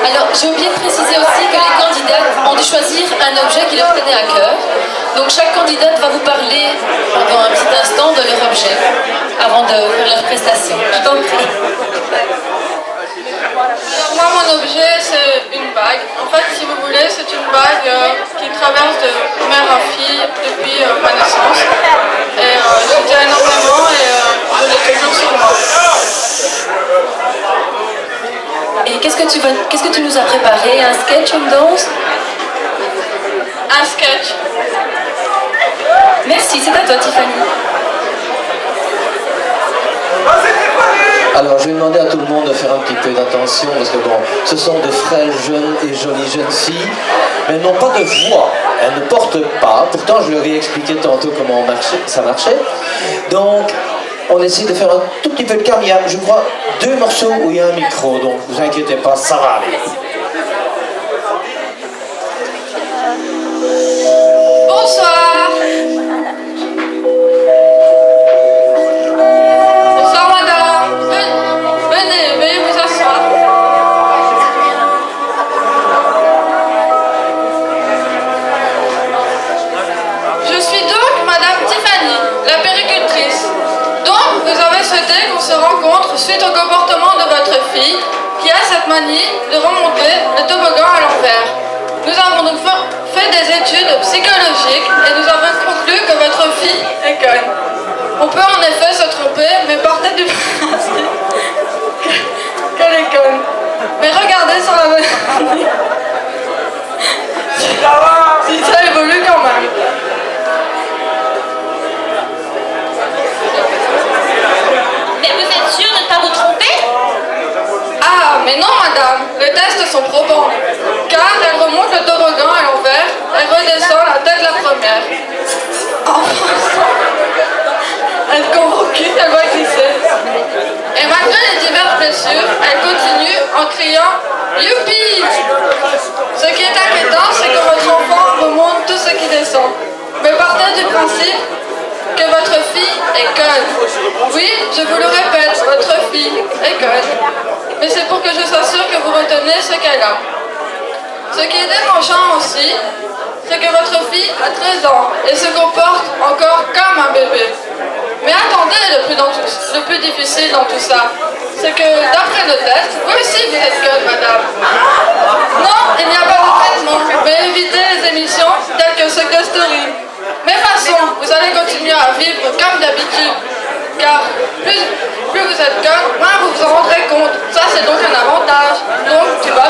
Alors, j'ai oublié de préciser aussi que les candidats ont dû choisir un objet qui leur tenait à cœur. Donc, chaque candidate va vous parler pendant un petit instant de leur objet avant de faire leur prestation. Je t'en prie. Alors moi, mon objet, c'est une bague. En fait, si vous voulez, c'est une bague qui traverse de mère à fille depuis ma naissance. Et je tiens énormément et je l'ai toujours sur moi. Et qu'est-ce que tu nous as préparé? Un sketch, une danse? Un sketch. Merci, c'est à toi, Tiffany. Alors je vais demander à tout le monde de faire un petit peu d'attention parce que bon, ce sont de frêles, jeunes et jolies jeunes filles, mais elles n'ont pas de voix, elles ne portent pas, pourtant je leur ai expliqué tantôt comment ça marchait. Donc on essaie de faire un tout petit peu de calme, il y a je crois 2 morceaux où il y a un micro, donc vous inquiétez pas, ça va aller. Bonsoir. Bonsoir madame. Venez, veuillez vous asseoir. Je suis donc madame Tiffany, la péricultrice. Donc vous avez souhaité qu'on se rencontre suite au comportement de votre fille qui a cette manie de remonter le toboggan à l'envers. Nous avons donc fait des études psychologiques et nous avons conclu que votre fille est conne. On peut en effet se tromper, mais partez du principe qu'elle est conne. Mais regardez sur la manille. Si ça évolue quand même. Mais vous êtes sûre de ne pas vous tromper? Ah, mais non madame, les tests sont probants. Car elle remonte le toboggan à l'envers et redescend la tête la première. En passant, elle convoque, elle va glisser. Et malgré les diverses blessures, elle continue en criant « Youpi !» Ce qui est inquiétant, c'est que votre enfant remonte tout ce qui descend. Mais partez du principe que votre fille est conne. Oui, je vous le répète, votre fille est conne. Mais c'est pour que je sois sûre que vous retenez ce qu'elle a. Ce qui est dérangeant aussi, c'est que votre fille a 13 ans et se comporte encore comme un bébé. Mais attendez, le plus difficile dans tout ça, c'est que d'après le test, vous aussi vous êtes conne, madame. Non, il n'y a pas de traitement, mais évitez les émissions telles que Secret Story. Mais façon, vous allez continuer à vivre comme d'habitude. Car plus vous êtes conne, moins vous vous en rendrez compte. Ça, c'est donc un avantage. Donc, tu vas